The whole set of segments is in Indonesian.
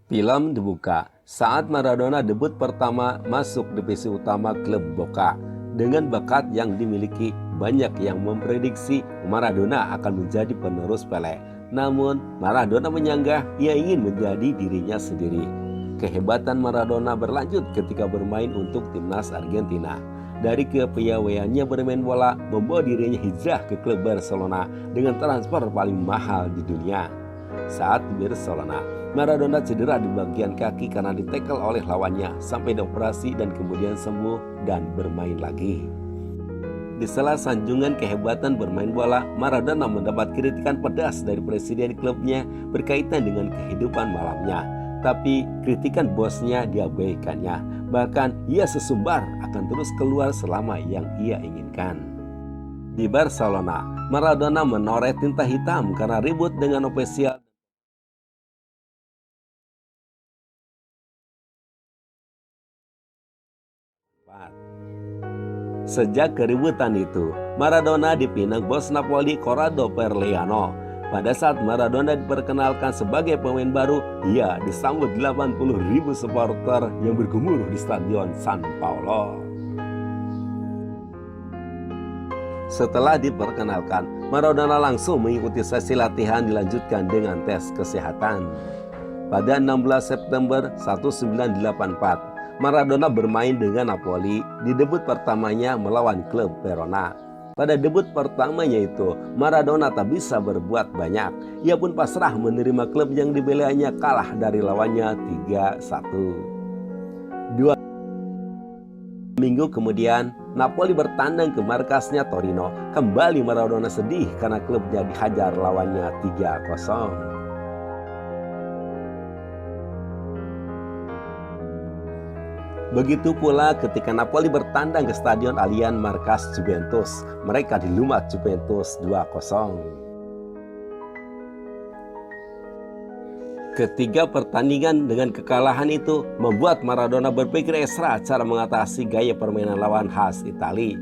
Film dibuka saat Maradona debut pertama masuk divisi utama klub Boca. Dengan bakat yang dimiliki, banyak yang memprediksi Maradona akan menjadi penerus Pele. Namun, Maradona menyanggah ia ingin menjadi dirinya sendiri. Kehebatan Maradona berlanjut ketika bermain untuk timnas Argentina. Dari kepiawaiannya bermain bola, membawa dirinya hijrah ke klub Barcelona dengan transfer paling mahal di dunia. Saat di Barcelona, Maradona cedera di bagian kaki karena ditekel oleh lawannya sampai dioperasi dan kemudian sembuh dan bermain lagi. Di sela sanjungan kehebatan bermain bola, Maradona mendapat kritikan pedas dari presiden klubnya berkaitan dengan kehidupan malamnya. Tapi kritikan bosnya diabaikannya. Bahkan ia sesumbar akan terus keluar selama yang ia inginkan. Di Barcelona, Maradona menoreh tinta hitam karena ribut dengan ofisial. Sejak keributan itu, Maradona dipinang bos Napoli Corrado Perleano. Pada saat Maradona diperkenalkan sebagai pemain baru, ia disambut 80.000 supporter yang bergemuruh di Stadion San Paolo. Setelah diperkenalkan, Maradona langsung mengikuti sesi latihan dilanjutkan dengan tes kesehatan. Pada 16 September 1984, Maradona bermain dengan Napoli di debut pertamanya melawan klub Verona. Pada debut pertamanya itu, Maradona tak bisa berbuat banyak. Ia pun pasrah menerima klub yang dibelanya kalah dari lawannya 3-1. 2 minggu kemudian, Napoli bertandang ke markasnya Torino. Kembali Maradona sedih karena klubnya dihajar lawannya 3-0. Begitu pula ketika Napoli bertandang ke Stadion Allianz markas Juventus. Mereka dilumat Juventus 2-0. Ketiga pertandingan dengan kekalahan itu membuat Maradona berpikir ekstra cara mengatasi gaya permainan lawan khas Italia.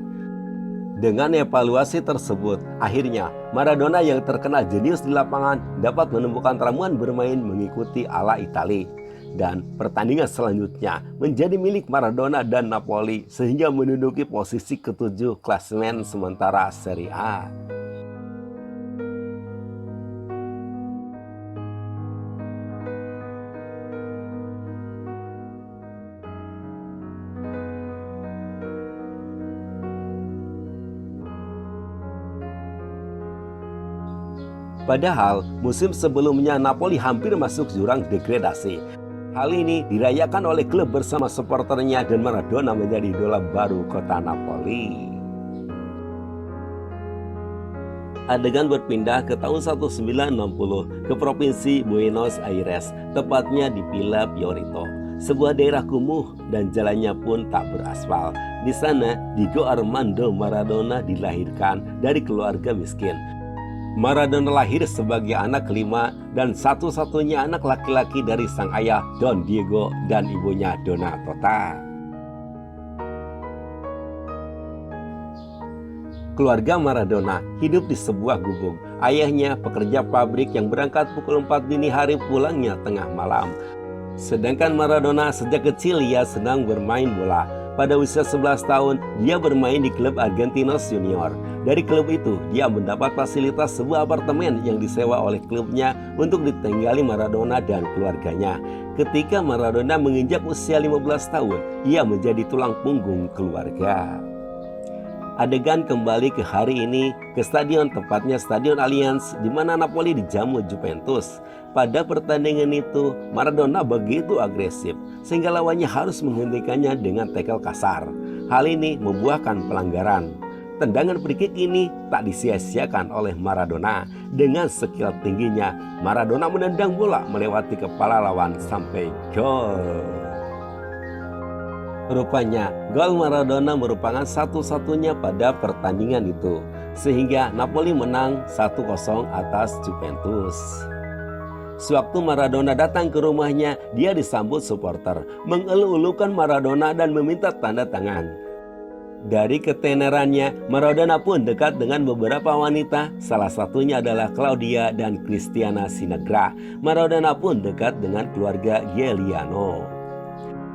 Dengan evaluasi tersebut, akhirnya Maradona yang terkenal jenius di lapangan dapat menemukan ramuan bermain mengikuti ala Italia. Dan pertandingan selanjutnya menjadi milik Maradona dan Napoli sehingga menduduki posisi ke-7 klasemen sementara Serie A. Padahal musim sebelumnya Napoli hampir masuk jurang degradasi. Hal ini dirayakan oleh klub bersama supporternya dan Maradona menjadi idola baru kota Napoli. Adegan berpindah ke tahun 1960 ke provinsi Buenos Aires, tepatnya di Villa Fiorito, sebuah daerah kumuh dan jalannya pun tak beraspal. Di sana, Diego Armando Maradona dilahirkan dari keluarga miskin. Maradona lahir sebagai anak kelima dan satu-satunya anak laki-laki dari sang ayah Don Diego dan ibunya Donna Tota. Keluarga Maradona hidup di sebuah gubuk. Ayahnya pekerja pabrik yang berangkat pukul 4 dini hari, pulangnya tengah malam. Sedangkan Maradona sejak kecil ia senang bermain bola. Pada usia 11 tahun, dia bermain di klub Argentinos Junior. Dari klub itu, dia mendapat fasilitas sebuah apartemen yang disewa oleh klubnya untuk ditinggali Maradona dan keluarganya. Ketika Maradona menginjak usia 15 tahun, ia menjadi tulang punggung keluarga. Adegan kembali ke hari ini ke stadion, tepatnya Stadion Allianz, di mana Napoli dijamu Juventus. Pada pertandingan itu, Maradona begitu agresif sehingga lawannya harus menghentikannya dengan tackle kasar. Hal ini membuahkan pelanggaran. Tendangan free kick ini tak disia-siakan oleh Maradona. Dengan skill tingginya, Maradona menendang bola melewati kepala lawan sampai gol. Rupanya, gol Maradona merupakan satu-satunya pada pertandingan itu, sehingga Napoli menang 1-0 atas Juventus. Sewaktu Maradona datang ke rumahnya, dia disambut supporter, mengeluh-elukan Maradona dan meminta tanda tangan. Dari ketenarannya, Maradona pun dekat dengan beberapa wanita, salah satunya adalah Claudia dan Cristiana Sinagra. Maradona pun dekat dengan keluarga Giuliano.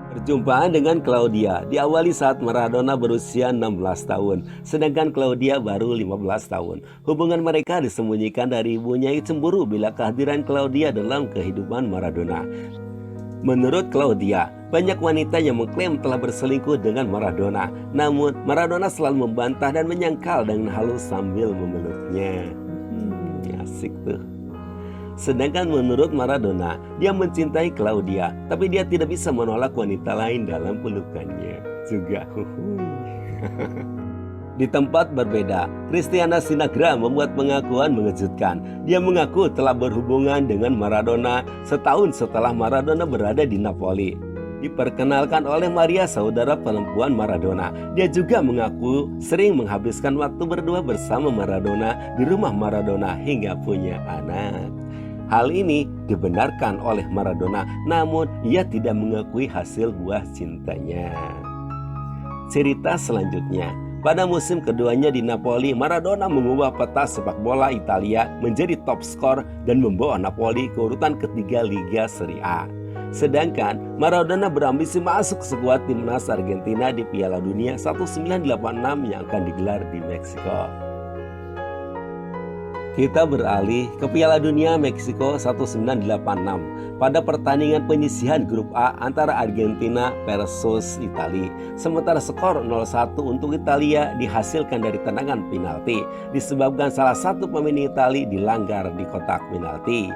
Perjumpaan dengan Claudia diawali saat Maradona berusia 16 tahun, sedangkan Claudia baru 15 tahun. Hubungan mereka disembunyikan dari ibunya yang cemburu bila kehadiran Claudia dalam kehidupan Maradona. Menurut Claudia, banyak wanita yang mengklaim telah berselingkuh dengan Maradona. Namun, Maradona selalu membantah dan menyangkal dengan halus sambil memeluknya. Asik tuh. Sedangkan menurut Maradona, dia mencintai Claudia, tapi dia tidak bisa menolak wanita lain dalam pelukannya. Juga. Di tempat berbeda, Cristiana Sinagra membuat pengakuan mengejutkan. Dia mengaku telah berhubungan dengan Maradona setahun setelah Maradona berada di Napoli. Diperkenalkan oleh Maria, saudara perempuan Maradona. Dia juga mengaku sering menghabiskan waktu berdua bersama Maradona di rumah Maradona hingga punya anak. Hal ini dibenarkan oleh Maradona, namun ia tidak mengakui hasil buah cintanya. Cerita selanjutnya. Pada musim keduanya di Napoli, Maradona mengubah peta sepak bola Italia menjadi top skor dan membawa Napoli ke urutan ketiga Liga Serie A. Sedangkan Maradona berambisi masuk ke skuad timnas Argentina di Piala Dunia 1986 yang akan digelar di Meksiko. Kita beralih ke Piala Dunia Meksiko 1986 pada pertandingan penyisihan grup A antara Argentina versus Italia. Sementara skor 0-1 untuk Italia dihasilkan dari tendangan penalti disebabkan salah satu pemain Italia dilanggar di kotak penalti.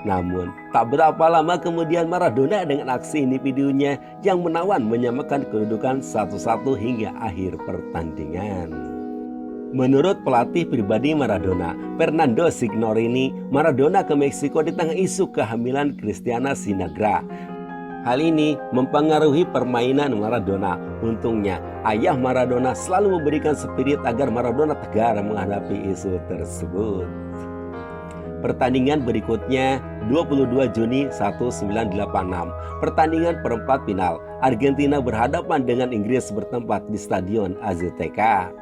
Namun, tak berapa lama kemudian Maradona dengan aksi individunya yang menawan menyamakan kedudukan 1-1 hingga akhir pertandingan. Menurut pelatih pribadi Maradona, Fernando Signorini, Maradona ke Meksiko di tengah isu kehamilan Cristiana Sinagra. Hal ini mempengaruhi permainan Maradona. Untungnya, ayah Maradona selalu memberikan spirit agar Maradona tegar menghadapi isu tersebut. Pertandingan berikutnya 22 Juni 1986. Pertandingan perempat final. Argentina berhadapan dengan Inggris bertempat di Stadion Azteca.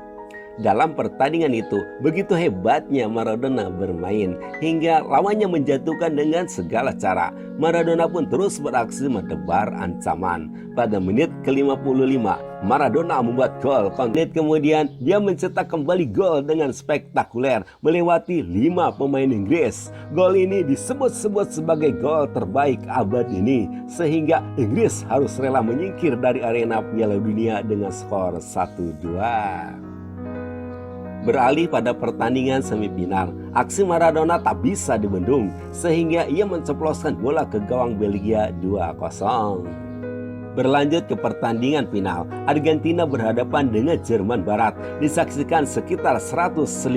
Dalam pertandingan itu, begitu hebatnya Maradona bermain hingga lawannya menjatuhkan dengan segala cara. Maradona pun terus beraksi menebar ancaman. Pada menit ke-55, Maradona membuat gol. Menit kemudian, dia mencetak kembali gol dengan spektakuler melewati 5 pemain Inggris. Gol ini disebut-sebut sebagai gol terbaik abad ini, sehingga Inggris harus rela menyingkir dari arena Piala Dunia dengan skor 1-2. Beralih pada pertandingan semifinal, aksi Maradona tak bisa dibendung sehingga ia menceploskan bola ke gawang Belgia 2-0. Berlanjut ke pertandingan final, Argentina berhadapan dengan Jerman Barat. Disaksikan sekitar 115.000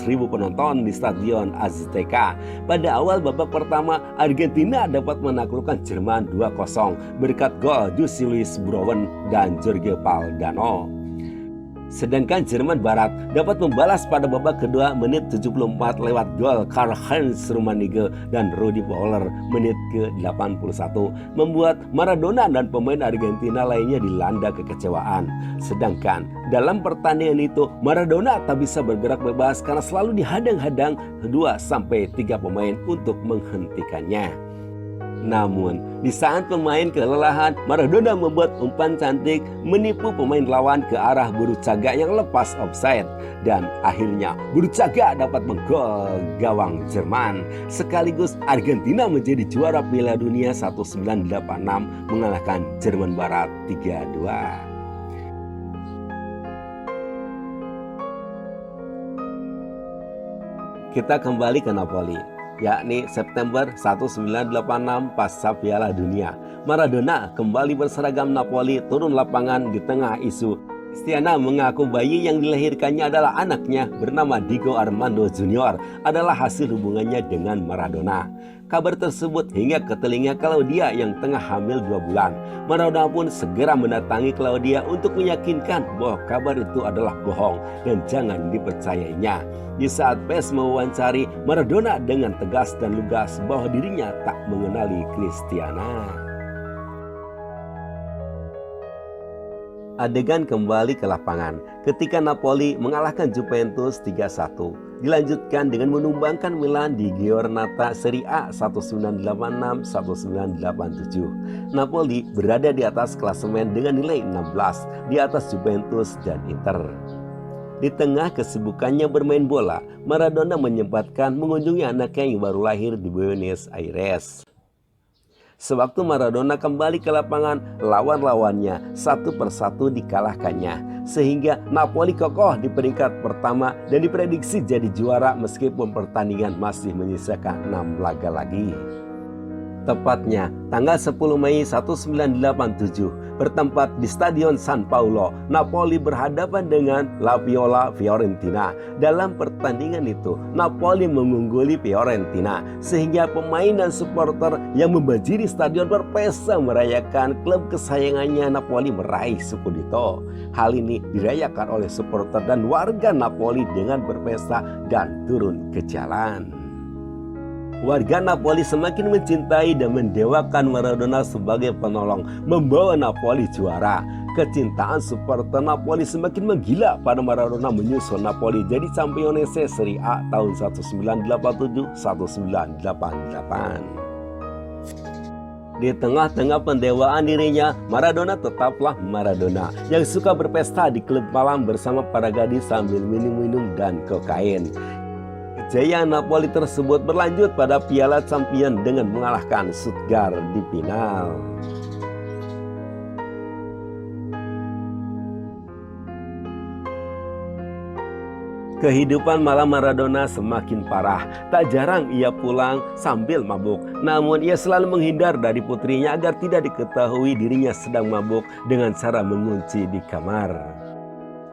penonton di Stadion Azteca. Pada awal babak pertama, Argentina dapat menaklukkan Jerman 2-0 berkat gol José Luis Brown dan Jorge Valdano. Sedangkan Jerman Barat dapat membalas pada babak kedua menit 74 lewat gol Karl-Heinz Rummenigge dan Rudi Völler menit ke-81, membuat Maradona dan pemain Argentina lainnya dilanda kekecewaan. Sedangkan dalam pertandingan itu Maradona tak bisa bergerak bebas karena selalu dihadang-hadang 2-3 pemain untuk menghentikannya. Namun, di saat pemain kelelahan, Maradona membuat umpan cantik menipu pemain lawan ke arah Burruchaga yang lepas offside. Dan akhirnya Burruchaga dapat menggol gawang Jerman. Sekaligus Argentina menjadi juara Piala Dunia 1986 mengalahkan Jerman Barat 3-2. Kita kembali ke Napoli, yakni September 1986 pasca Piala Dunia. Maradona kembali berseragam Napoli turun lapangan di tengah isu. Cristiana mengaku bayi yang dilahirkannya adalah anaknya bernama Diego Armando Junior adalah hasil hubungannya dengan Maradona. Kabar tersebut hingga ke telinga Claudia yang tengah hamil 2 bulan. Maradona pun segera mendatangi Claudia untuk meyakinkan bahwa kabar itu adalah bohong dan jangan dipercayainya. Di saat pers mewawancari, Maradona dengan tegas dan lugas bahwa dirinya tak mengenali Cristiana. Adegan kembali ke lapangan ketika Napoli mengalahkan Juventus 3-1. Dilanjutkan dengan menumbangkan Milan di Giornata Serie A 1986-1987. Napoli berada di atas klasemen dengan nilai 16 di atas Juventus dan Inter. Di tengah kesibukannya bermain bola, Maradona menyempatkan mengunjungi anaknya yang baru lahir di Buenos Aires. Sewaktu Maradona kembali ke lapangan, lawan-lawannya satu persatu dikalahkannya, sehingga Napoli kokoh di peringkat pertama dan diprediksi jadi juara meskipun pertandingan masih menyisakan 6 laga lagi. Tepatnya tanggal 10 Mei 1987 bertempat di Stadion San Paolo, Napoli berhadapan dengan La Viola Fiorentina. Dalam pertandingan itu, Napoli mengungguli Fiorentina sehingga pemain dan supporter yang membanjiri stadion berpesta merayakan klub kesayangannya Napoli meraih Scudetto. Hal ini dirayakan oleh supporter dan warga Napoli dengan berpesta dan turun ke jalan. Warga Napoli semakin mencintai dan mendewakan Maradona sebagai penolong membawa Napoli juara. Kecintaan supporter Napoli semakin menggila pada Maradona menyusul Napoli jadi Campionese Serie A tahun 1987-1988. Di tengah-tengah pendewaan dirinya, Maradona tetaplah Maradona yang suka berpesta di klub malam bersama para gadis sambil minum-minum dan kokain. Kejayaan Napoli tersebut berlanjut pada Piala Champions dengan mengalahkan Stuttgart di final. Kehidupan malam Maradona semakin parah. Tak jarang ia pulang sambil mabuk. Namun ia selalu menghindar dari putrinya agar tidak diketahui dirinya sedang mabuk dengan cara mengunci di kamar.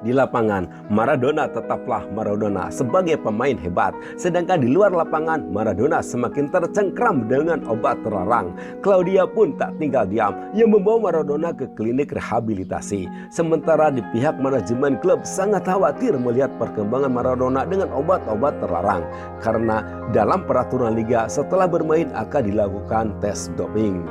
Di lapangan, Maradona tetaplah Maradona sebagai pemain hebat. Sedangkan di luar lapangan, Maradona semakin tercengkram dengan obat terlarang. Claudia pun tak tinggal diam. Ia membawa Maradona ke klinik rehabilitasi. Sementara di pihak manajemen klub sangat khawatir melihat perkembangan Maradona dengan obat-obat terlarang. Karena dalam peraturan liga setelah bermain akan dilakukan tes doping.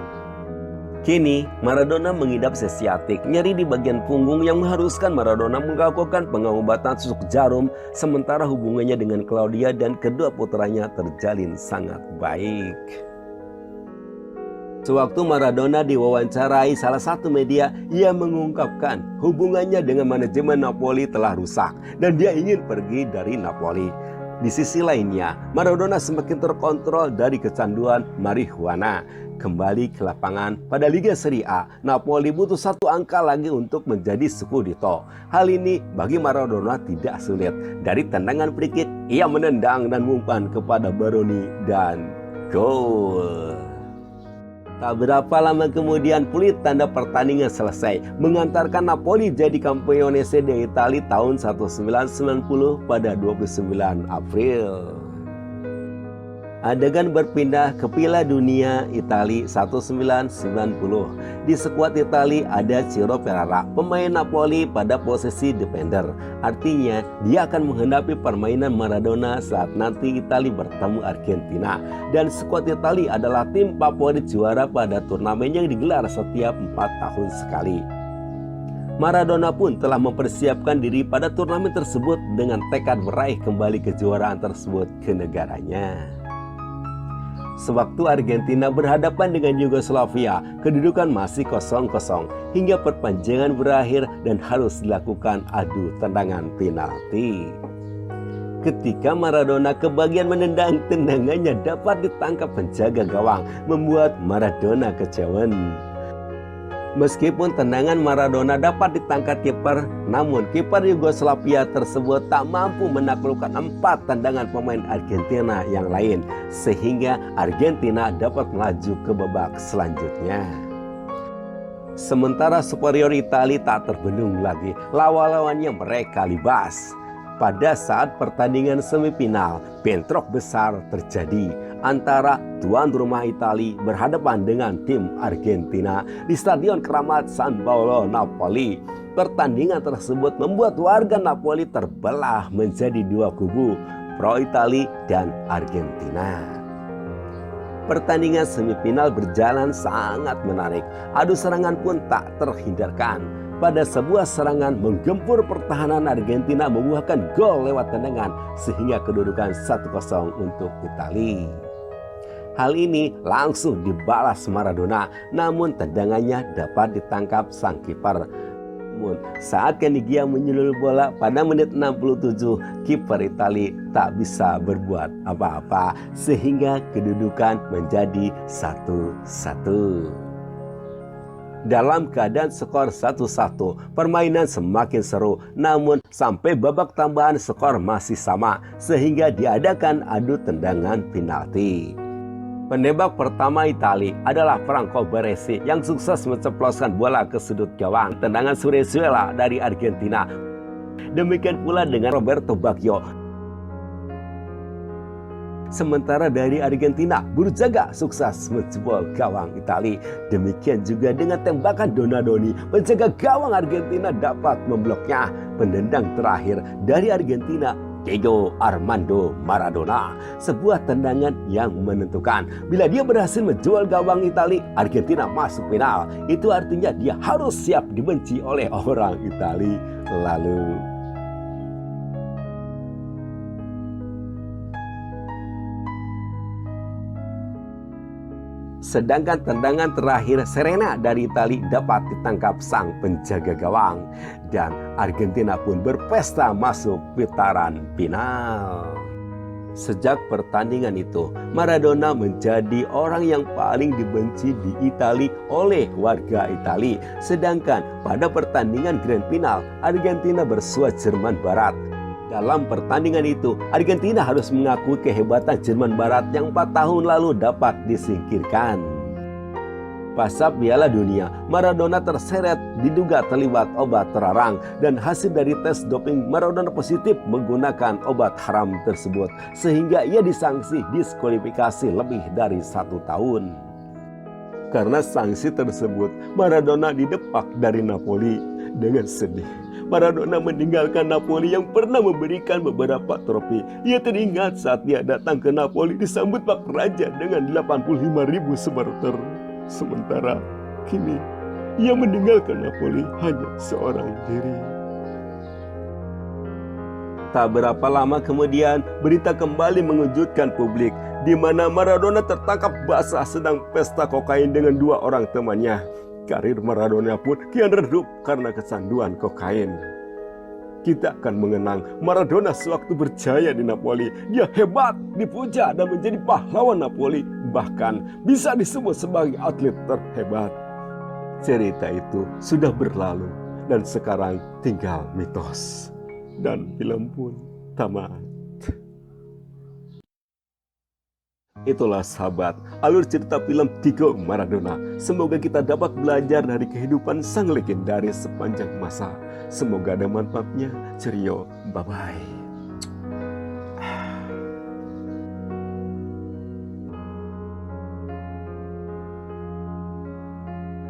Kini, Maradona mengidap sesiatik, nyeri di bagian punggung yang mengharuskan Maradona melakukan pengobatan susuk jarum, sementara hubungannya dengan Claudia dan kedua putranya terjalin sangat baik. Sewaktu Maradona diwawancarai salah satu media, ia mengungkapkan hubungannya dengan manajemen Napoli telah rusak dan dia ingin pergi dari Napoli. Di sisi lainnya, Maradona semakin terkontrol dari kecanduan marihuana. Kembali ke lapangan pada Liga Serie A, Napoli butuh satu angka lagi untuk menjadi Scudetto. Hal ini bagi Maradona tidak sulit. Dari tendangan free kick, ia menendang dan mengumpan kepada Baroni dan gol. Tak berapa lama kemudian peluit tanda pertandingan selesai, mengantarkan Napoli jadi Campionese di Italia tahun 1990 pada 29 April. Adegan berpindah ke Piala Dunia Italia 1990. Di skuad Italia ada Ciro Ferrara, pemain Napoli pada posisi defender. Artinya dia akan menghadapi permainan Maradona saat nanti Italia bertemu Argentina. Dan skuad Italia adalah tim favorit juara pada turnamen yang digelar setiap 4 tahun sekali. Maradona pun telah mempersiapkan diri pada turnamen tersebut dengan tekad meraih kembali kejuaraan tersebut ke negaranya. Sewaktu Argentina berhadapan dengan Yugoslavia, kedudukan masih 0-0 hingga perpanjangan berakhir dan harus dilakukan adu tendangan penalti. Ketika Maradona kebagian menendang, tendangannya dapat ditangkap penjaga gawang, membuat Maradona kejauhan. Meskipun tendangan Maradona dapat ditangkap kiper, namun kiper Yugoslavia tersebut tak mampu menaklukkan 4 tendangan pemain Argentina yang lain, sehingga Argentina dapat melaju ke babak selanjutnya. Sementara superior Italia tak terbendung lagi, lawan-lawannya mereka libas. Pada saat pertandingan semifinal, bentrok besar terjadi antara tuan rumah Italia berhadapan dengan tim Argentina di Stadion Keramat San Paolo, Napoli. Pertandingan tersebut membuat warga Napoli terbelah menjadi 2 kubu, pro Italia dan Argentina. Pertandingan semifinal berjalan sangat menarik. Adu serangan pun tak terhindarkan. pada sebuah serangan menggempur pertahanan Argentina membuahkan gol lewat tendangan sehingga kedudukan 1-0 untuk Italia. Hal ini langsung dibalas Maradona, namun tendangannya dapat ditangkap sang kiper. Namun saat Caniggia menyundul bola pada menit 67, kiper Italia tak bisa berbuat apa-apa sehingga kedudukan menjadi 1-1. Dalam keadaan skor 1-1, permainan semakin seru, namun sampai babak tambahan skor masih sama sehingga diadakan adu tendangan penalti. Penembak pertama Italia adalah Franco Baresi yang sukses menceploskan bola ke sudut gawang. Tendangan Surrezuela dari Argentina. Demikian pula dengan Roberto Baggio. Sementara dari Argentina, Burjaga sukses menjebol gawang Italia. Demikian juga dengan tembakan Donadoni, penjaga gawang Argentina dapat membloknya. Penendang terakhir dari Argentina, Diego Armando Maradona, sebuah tendangan yang menentukan. Bila dia berhasil menjual gawang Italia, Argentina masuk final. Itu artinya dia harus siap dibenci oleh orang Italia. Lalu sedangkan tendangan terakhir Serena dari Italia dapat ditangkap sang penjaga gawang. Dan Argentina pun berpesta masuk putaran final. Sejak pertandingan itu, Maradona menjadi orang yang paling dibenci di Italia oleh warga Italia. Sedangkan pada pertandingan grand final, Argentina bersua Jerman Barat. Dalam pertandingan itu, Argentina harus mengakui kehebatan Jerman Barat yang 4 tahun lalu dapat disingkirkan. Pasca Piala Dunia, Maradona terseret diduga terlibat obat terlarang dan hasil dari tes doping Maradona positif menggunakan obat haram tersebut sehingga ia disanksi diskualifikasi lebih dari 1 tahun. Karena sanksi tersebut, Maradona didepak dari Napoli. Dengan sedih, Maradona meninggalkan Napoli yang pernah memberikan beberapa trofi. Ia teringat saat dia datang ke Napoli disambut Pak Raja dengan 85.000 supporter. Sementara kini ia meninggalkan Napoli hanya seorang diri. Tak berapa lama kemudian, berita kembali mengejutkan publik di mana Maradona tertangkap basah sedang pesta kokain dengan 2 orang temannya. Karir Maradona pun kian redup karena kecanduan kokain. Kita akan mengenang Maradona sewaktu berjaya di Napoli. Dia hebat, dipuja dan menjadi pahlawan Napoli. Bahkan bisa disebut sebagai atlet terhebat. Cerita itu sudah berlalu dan sekarang tinggal mitos. Dan film pun tamat. Itulah sahabat, alur cerita film Diego Maradona. Semoga kita dapat belajar dari kehidupan sang legendaris sepanjang masa. Semoga ada manfaatnya. Cerio, bye-bye.